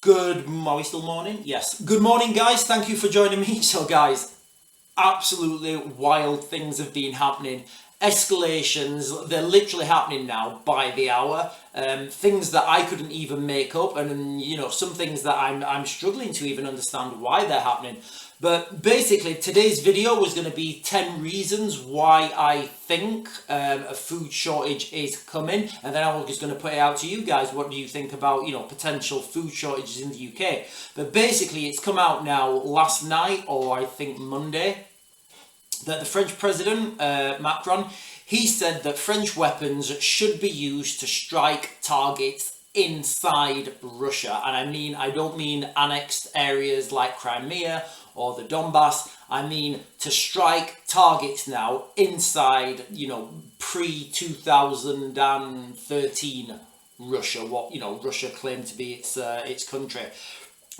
Are we still morning? Yes. Good morning, guys. Thank you for joining me. So, guys, absolutely wild things have been happening. Escalations, they're literally happening now by the hour. Things that I couldn't even make up, and some things that I'm struggling to even understand why they're happening. But basically, today's video was going to be 10 reasons why I think a food shortage is coming, and then I was just going to put it out to you guys. What do you think about potential food shortages in the UK? But basically, it's come out now last night, or I think Monday, that the French president, Macron, he said that French weapons should be used to strike targets inside Russia. And I don't mean annexed areas like Crimea or the Donbass. I mean to strike targets now inside, pre-2013 Russia, what, Russia claimed to be its country.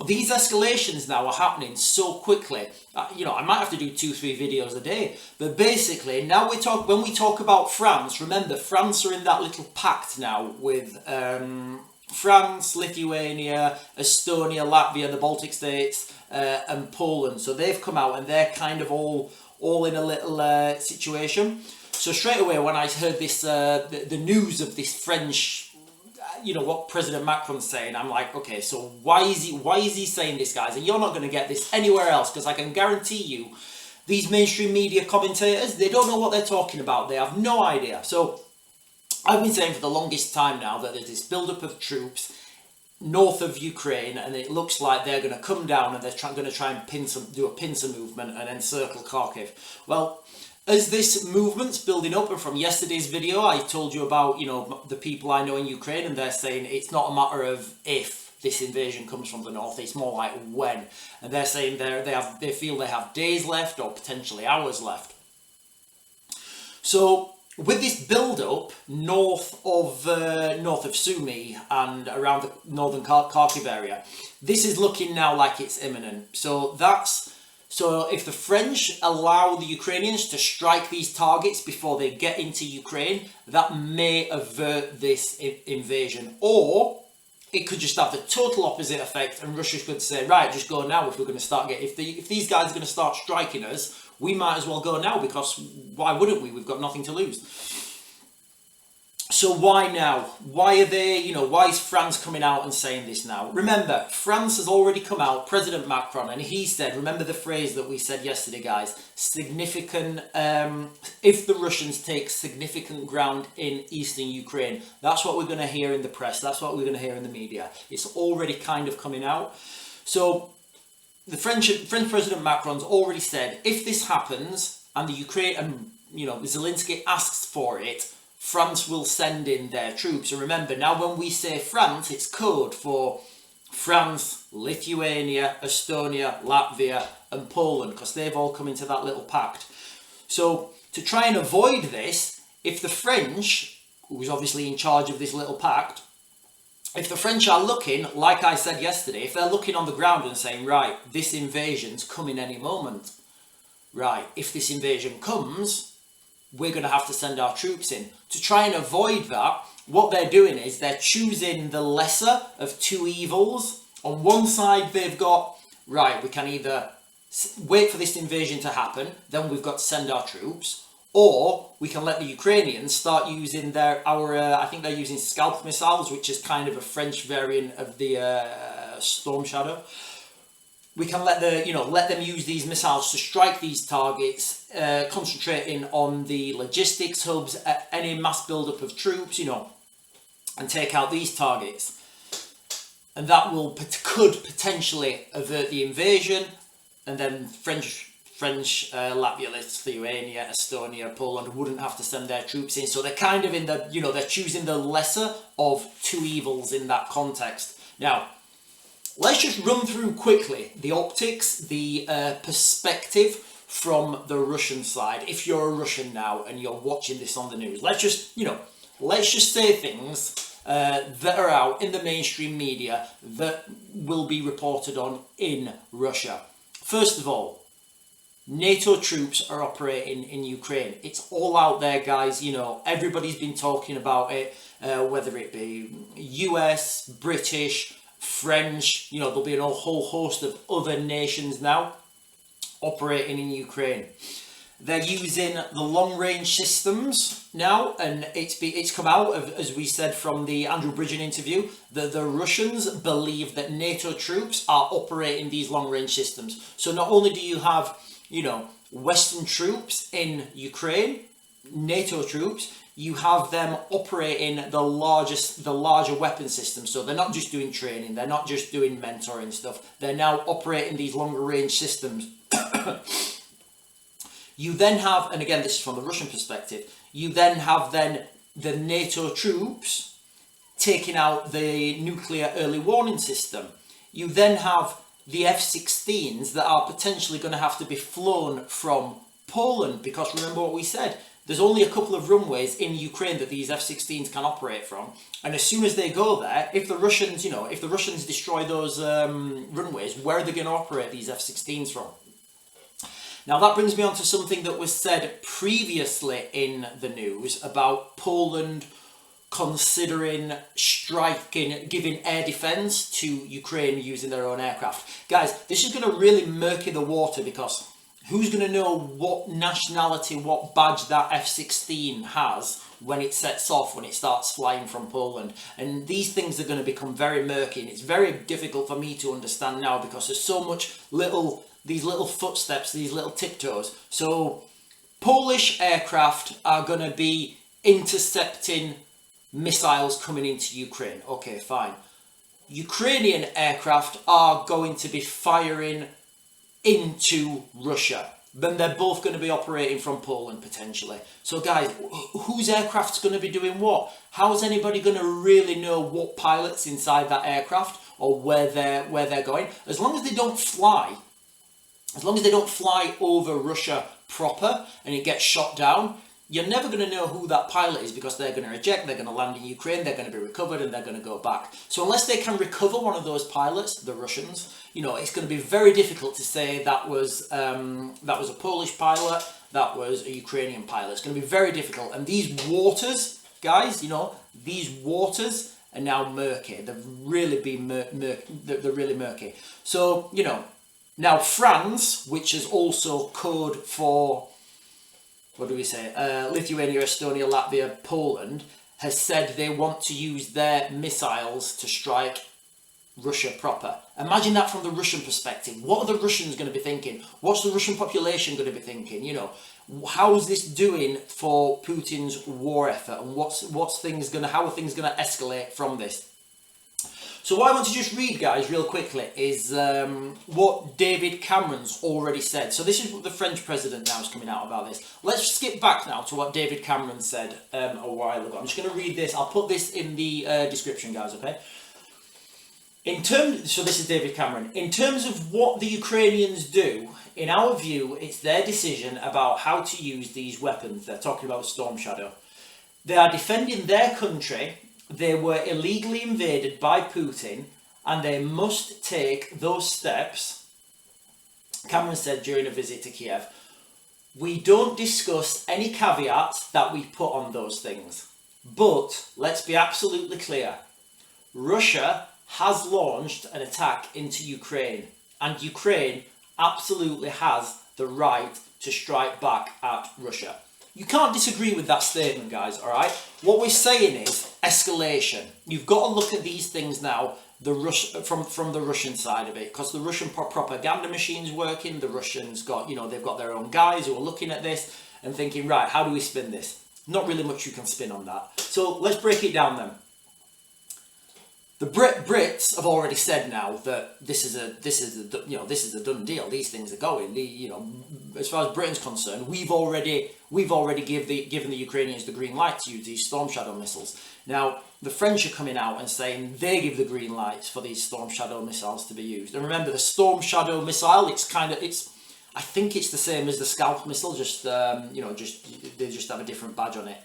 These escalations now are happening so quickly. I might have to do 2-3 videos a day. But basically, now when we talk about France, remember, France are in that little pact now with France, Lithuania, Estonia, Latvia, the Baltic states, and Poland. So they've come out and they're kind of all in a little situation. So straight away, when I heard this, the news of this French, what President Macron's saying, I'm like, okay, so why is he saying this, guys? And you're not going to get this anywhere else, because I can guarantee you these mainstream media commentators, they don't know what they're talking about. They have no idea. So I've been saying for the longest time now that there's this build-up of troops north of Ukraine, and it looks like they're going to come down and they're going to try and do a pincer movement and encircle Kharkiv. Well, as this movement's building up, and from yesterday's video, I told you about, the people I know in Ukraine, and they're saying it's not a matter of if this invasion comes from the north, it's more like when. And they're saying they feel they have days left or potentially hours left. So with this build-up north of Sumy and around the northern Kharkiv area, this is looking now like it's imminent. So if the French allow the Ukrainians to strike these targets before they get into Ukraine, that may avert this invasion. Or it could just have the total opposite effect, and Russia could say, right, just go now if we're going to start if these guys are going to start striking us, we might as well go now, because why wouldn't we? We've got nothing to lose. So why now? Why are they, why is France coming out and saying this now? Remember, France has already come out, President Macron, and he said, remember the phrase that we said yesterday, guys, significant, if the Russians take significant ground in eastern Ukraine. That's what we're going to hear in the press. That's what we're going to hear in the media. It's already kind of coming out. So the French President Macron's already said, if this happens and the Ukraine, and Zelensky asks for it, France will send in their troops. And remember, now when we say France, it's code for France, Lithuania, Estonia, Latvia, and Poland, because they've all come into that little pact. So to try and avoid this, if the French, who's obviously in charge of this little pact, if the French are looking, like I said yesterday, if they're looking on the ground and saying, right, this invasion's coming any moment. Right, if this invasion comes, we're going to have to send our troops in. To try and avoid that, what they're doing is they're choosing the lesser of two evils. On one side, they've got, right, we can either wait for this invasion to happen, then we've got to send our troops, or we can let the Ukrainians start using I think they're using Scalp missiles, which is kind of a French variant of the Storm Shadow. We can let them use these missiles to strike these targets, concentrating on the logistics hubs, any mass buildup of troops, and take out these targets. And that could potentially avert the invasion, and then French, Latvia, Lithuania, Estonia, Poland wouldn't have to send their troops in. So they're kind of in the, they're choosing the lesser of two evils in that context. Now, let's just run through quickly the optics, the perspective from the Russian side. If you're a Russian now and you're watching this on the news, let's just say things that are out in the mainstream media that will be reported on in Russia. First of all, NATO troops are operating in Ukraine. It's all out there, guys. Everybody's been talking about it, whether it be US, British, French, there'll be a whole host of other nations now operating in Ukraine. They're using the long-range systems now, and it's come out, as we said from the Andrew Bridgen interview, that the Russians believe that NATO troops are operating these long-range systems. So not only do you have, Western troops in Ukraine, NATO troops, you have them operating the larger weapon systems. So they're not just doing training, they're not just doing mentoring stuff, they're now operating these longer range systems. You then have, and again this is from the Russian perspective, you then have the NATO troops taking out the nuclear early warning system. You then have the F-16s that are potentially going to have to be flown from Poland, because remember what we said, there's only a couple of runways in Ukraine that these F-16s can operate from, and as soon as they go there, if the Russians destroy those runways, where are they going to operate these F-16s from? Now that brings me on to something that was said previously in the news about Poland considering giving air defence to Ukraine using their own aircraft. Guys, this is going to really murky the water, because who's going to know what nationality, what badge that F-16 has when it sets off, when it starts flying from Poland? And these things are going to become very murky, and it's very difficult for me to understand now, because there's so much these little footsteps, these little tiptoes. So Polish aircraft are going to be intercepting missiles coming into Ukraine. Okay, fine. Ukrainian aircraft are going to be firing into Russia. Then they're both going to be operating from Poland potentially. So guys, whose aircraft's going to be doing what? How is anybody going to really know what pilot's inside that aircraft or where they're going? As long as they don't fly over Russia proper and it gets shot down, you're never going to know who that pilot is, because they're going to eject, they're going to land in Ukraine, they're going to be recovered, and they're going to go back. So unless they can recover one of those pilots, the Russians, it's going to be very difficult to say that was a Polish pilot, that was a Ukrainian pilot. It's going to be very difficult. And these waters, guys, these waters are now murky. They've really been they're really murky. So, now France, which is also code for, Lithuania, Estonia, Latvia, Poland, has said they want to use their missiles to strike Russia proper. Imagine that from the Russian perspective. What are the Russians going to be thinking? What's the Russian population going to be thinking? How is this doing for Putin's war effort, and how are things going to escalate from this? So what I want to just read, guys, real quickly, is what David Cameron's already said. So this is what the French president now is coming out about this. Let's skip back now to what David Cameron said a while ago. I'm just going to read this. I'll put this in the description, guys, okay? So this is David Cameron. In terms of what the Ukrainians do, in our view, it's their decision about how to use these weapons. They're talking about Storm Shadow. They are defending their country. They were illegally invaded by Putin, and they must take those steps. Cameron said during a visit to Kiev, "We don't discuss any caveats that we put on those things. But let's be absolutely clear. Russia has launched an attack into Ukraine, and Ukraine absolutely has the right to strike back at Russia." You can't disagree with that statement, guys, all right? What we're saying is escalation. You've got to look at these things now from the Russian side of it, because the Russian propaganda machine's working. The Russians they've got their own guys who are looking at this and thinking, right, how do we spin this? Not really much you can spin on that. So let's break it down then. The Brits have already said now that this is a done deal. These things are going. As far as Britain's concerned, we've already given the Ukrainians the green light to use these Storm Shadow missiles. Now the French are coming out and saying they give the green light for these Storm Shadow missiles to be used. And remember, the Storm Shadow missile, I think it's the same as the Scalp missile, they just have a different badge on it.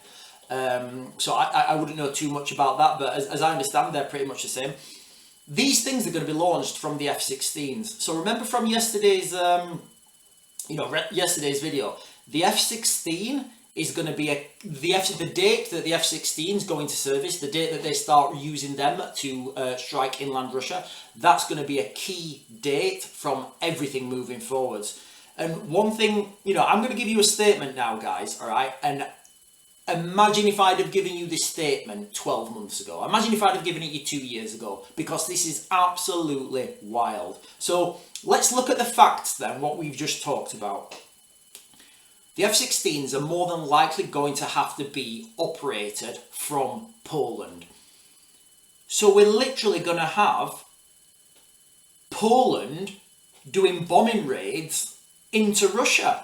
So I wouldn't know too much about that, but as I understand, they're pretty much the same. These things are going to be launched from the F-16s. So remember from yesterday's video, the F-16 is going to be the date that the F-16 is going to service, the date that they start using them to strike inland Russia. That's going to be a key date from everything moving forwards. And one thing, I'm going to give you a statement now, guys, all right? And imagine if I'd have given you this statement 12 months ago. Imagine if I'd have given it you 2 years ago, because this is absolutely wild. So let's look at the facts then, what we've just talked about. The F-16s are more than likely going to have to be operated from Poland. So we're literally going to have Poland doing bombing raids into Russia.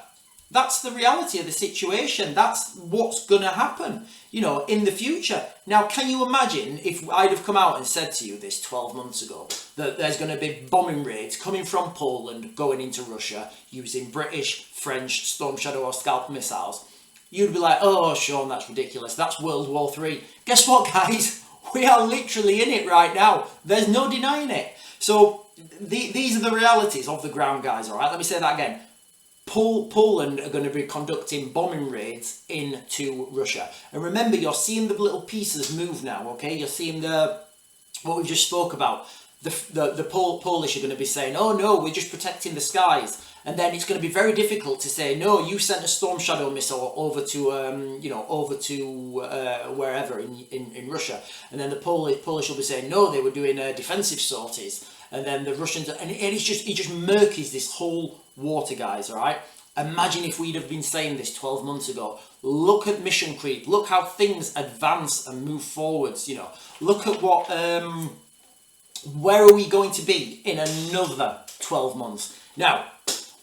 That's the reality of the situation. That's what's going to happen, in the future. Now, can you imagine if I'd have come out and said to you this 12 months ago, that there's going to be bombing raids coming from Poland going into Russia using British, French Storm Shadow or Scalp missiles? You'd be like, oh, Sean, that's ridiculous. That's World War III. Guess what, guys? We are literally in it right now. There's no denying it. So these are the realities of the ground, guys, all right? Let me say that again. Poland are going to be conducting bombing raids into Russia. And remember, you're seeing the little pieces move now, okay? You're seeing what we just spoke about. The Polish are going to be saying, oh no, we're just protecting the skies. And then it's going to be very difficult to say, no, you sent a Storm Shadow missile over to wherever in Russia. And then the Polish will be saying, no, they were doing defensive sorties. And then the Russians, and it just murkies this whole water, guys, all right? Imagine if we'd have been saying this 12 months ago. Look at mission creep. Look how things advance and move forwards, Look at what, where are we going to be in another 12 months? Now,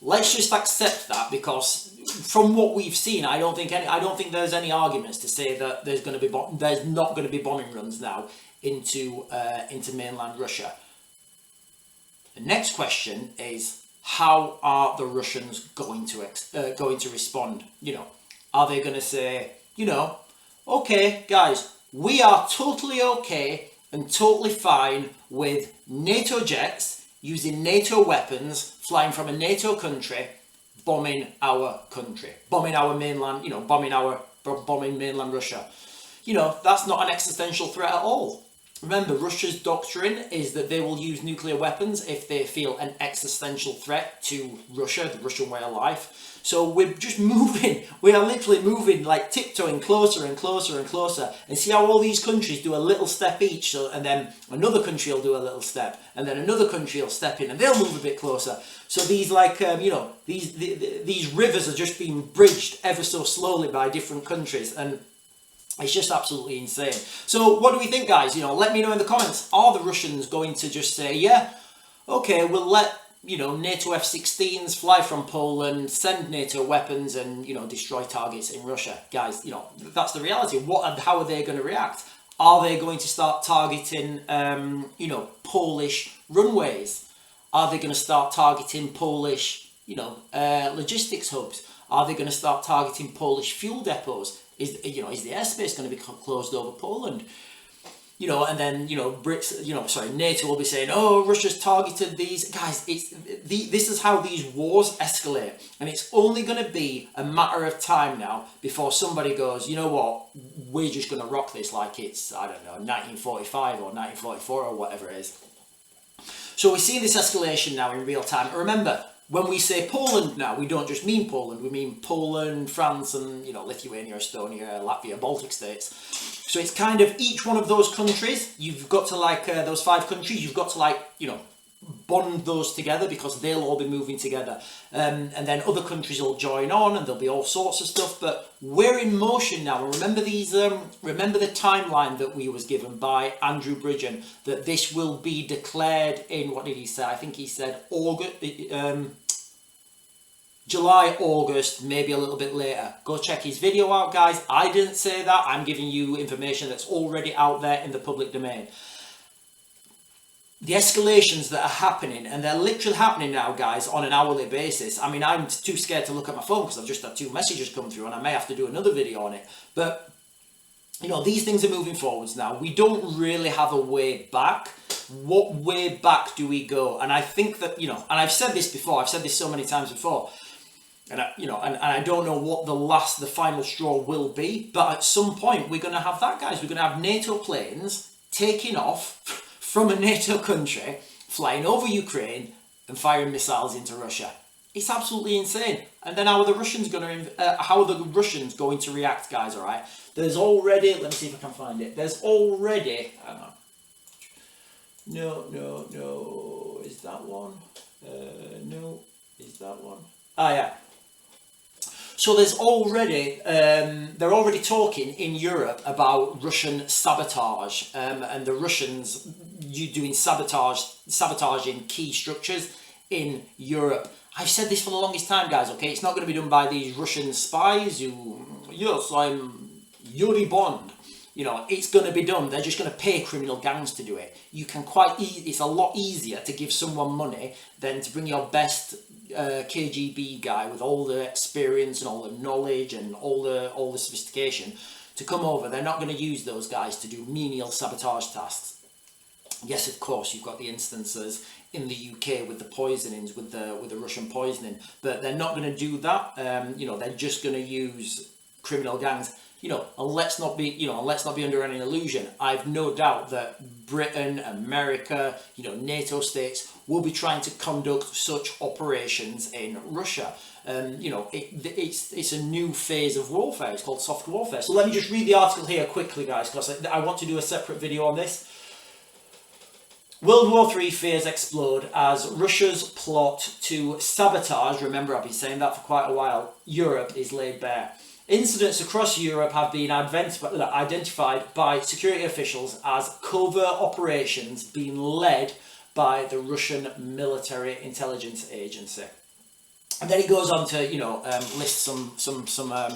let's just accept that, because from what we've seen, I don't think there's any arguments to say that there's not going to be bombing runs now into mainland Russia. The next question is, how are the Russians going to respond? Are they going to say, okay, guys, we are totally okay and totally fine with NATO jets using NATO weapons flying from a NATO country, bombing our country, bombing our mainland, bombing mainland Russia. That's not an existential threat at all. Remember, Russia's doctrine is that they will use nuclear weapons if they feel an existential threat to Russia, the Russian way of life. So we're just moving, we are literally moving, like tiptoeing closer and closer and closer. And see how all these countries do a little step each, and then another country will do a little step, and then another country will step in, and they'll move a bit closer. So these these rivers are just being bridged ever so slowly by different countries, and it's just absolutely insane. So what do we think, guys? Let me know in the comments. Are the Russians going to just say, yeah, okay, we'll let, NATO F-16s fly from Poland, send NATO weapons and, destroy targets in Russia? Guys, that's the reality. How are they going to react? Are they going to start targeting, Polish runways? Are they going to start targeting Polish, logistics hubs? Are they going to start targeting Polish fuel depots? Is the airspace going to be closed over Poland? And then, NATO will be saying, oh, Russia's targeted these. Guys, this is how these wars escalate. And it's only going to be a matter of time now before somebody goes, you know what, we're just going to rock this like it's, 1945 or 1944 or whatever it is. So we're seeing this escalation now in real time. Remember, when we say Poland now, we don't just mean Poland, we mean Poland, France, and Lithuania, Estonia, Latvia, Baltic states. So it's kind of each one of those countries, you've got to those 5 countries, you've got to bond those together, because they'll all be moving together. And then other countries will join on, and there'll be all sorts of stuff, but we're in motion now. And remember remember the timeline that we was given by Andrew Bridgen, that this will be declared in, what did he say? I think he said July, August, maybe a little bit later. Go check his video out, guys. I didn't say that. I'm giving you information that's already out there in the public domain. The escalations that are happening, and they're literally happening now, guys, on an hourly basis. I mean, I'm too scared to look at my phone because I've just had 2 messages come through, and I may have to do another video on it. But, these things are moving forwards now. We don't really have a way back. What way back do we go? And I think that, and I've said this before, I've said this so many times before, And and I don't know what the final straw will be, but at some point we're going to have that, guys. We're going to have NATO planes taking off from a NATO country, flying over Ukraine and firing missiles into Russia. It's absolutely insane. And then how are the Russians going to react, guys? All right. There's already. Let me see if I can find it. There's already. Hang on. No. Is that one? No. Is that one? Ah, yeah. So there's already, they're already talking in Europe about Russian sabotage, and the Russians doing sabotaging key structures in Europe. I've said this for the longest time, guys, okay? It's not going to be done by these Russian spies who, yes, I'm Yuri Bond. It's going to be done. They're just going to pay criminal gangs to do it. You can it's a lot easier to give someone money than to bring your best KGB guy with all the experience and all the knowledge and all the sophistication to come over. They're not going to use those guys to do menial sabotage tasks. Yes, of course, you've got the instances in the UK with the poisonings, with the Russian poisoning, but they're not going to do that. They're just going to use criminal gangs. And let's not be under any illusion. I've no doubt that Britain, America, NATO states will be trying to conduct such operations in Russia. It's a new phase of warfare. It's called soft warfare. So let me just read the article here quickly, guys, because I want to do a separate video on this. World War III fears explode as Russia's plot to sabotage, remember I've been saying that for quite a while, Europe is laid bare. Incidents across Europe have been identified by security officials as covert operations being led by the Russian military intelligence agency. And then it goes on to, list some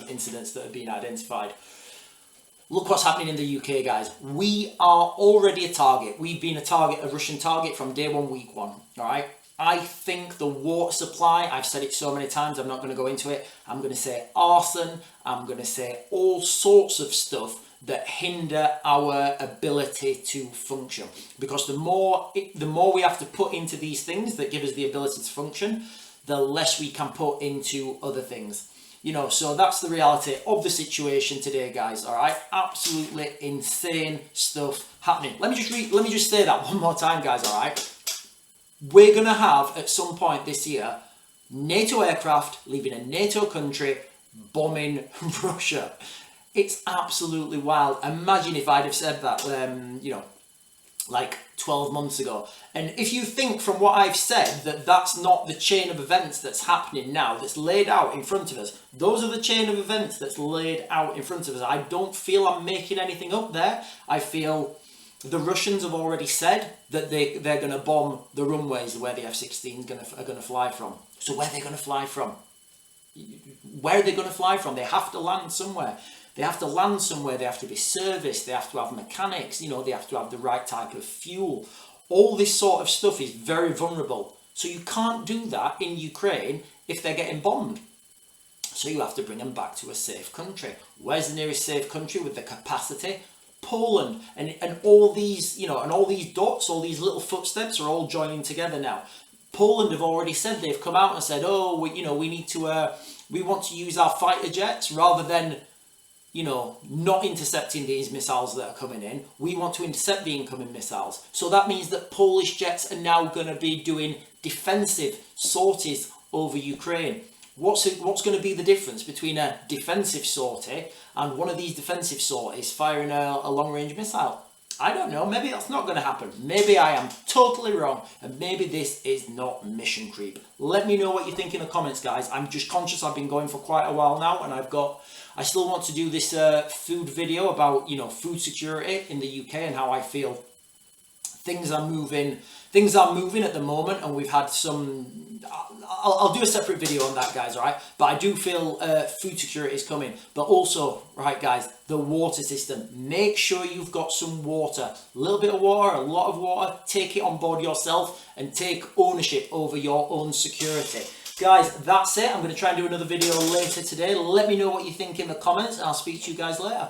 incidents that have been identified. Look what's happening in the UK, guys. We are already a target. We've been a Russian target from day one, week one. All right. I think the water supply, I've said it so many times, I'm not going to go into it. I'm going to say arson. I'm going to say all sorts of stuff that hinder our ability to function. Because the more we have to put into these things that give us the ability to function, the less we can put into other things. So that's the reality of the situation today, guys. All right, absolutely insane stuff happening. Let me just say that one more time, guys. All right, we're gonna have at some point this year NATO aircraft leaving a NATO country bombing Russia. It's absolutely wild. Imagine if I'd have said that, like 12 months ago. And if you think from what I've said that that's not the chain of events that's happening now, that's laid out in front of us, those are the chain of events that's laid out in front of us. I don't feel I'm making anything up there. I feel the Russians have already said that they're going to bomb the runways where the F-16s are going to fly from. So where are they going to fly from? Where are they going to fly from? They have to land somewhere. They have to land somewhere, they have to be serviced, they have to have mechanics, they have to have the right type of fuel. All this sort of stuff is very vulnerable. So you can't do that in Ukraine if they're getting bombed. So you have to bring them back to a safe country. Where's the nearest safe country with the capacity? Poland. And all these, and all these dots, all these little footsteps are all joining together now. Poland have already said, they've come out and said, oh, we want to use our fighter jets rather than not intercepting these missiles that are coming in. We want to intercept the incoming missiles. So that means that Polish jets are now going to be doing defensive sorties over Ukraine. What's going to be the difference between a defensive sortie and one of these defensive sorties firing a long-range missile? I don't know. Maybe that's not going to happen. Maybe I am totally wrong, and maybe this is not mission creep. Let me know what you think in the comments, guys. I'm just conscious I've been going for quite a while now, and I still want to do this food video about food security in the UK and how I feel things are moving at the moment, and we've had some. I'll do a separate video on that, guys. All right, but I do feel food security is coming. But also, right, guys, the water system. Make sure you've got some water, a little bit of water, a lot of water. Take it on board yourself and take ownership over your own security. Guys, that's it. I'm going to try and do another video later today. Let me know what you think in the comments, and I'll speak to you guys later.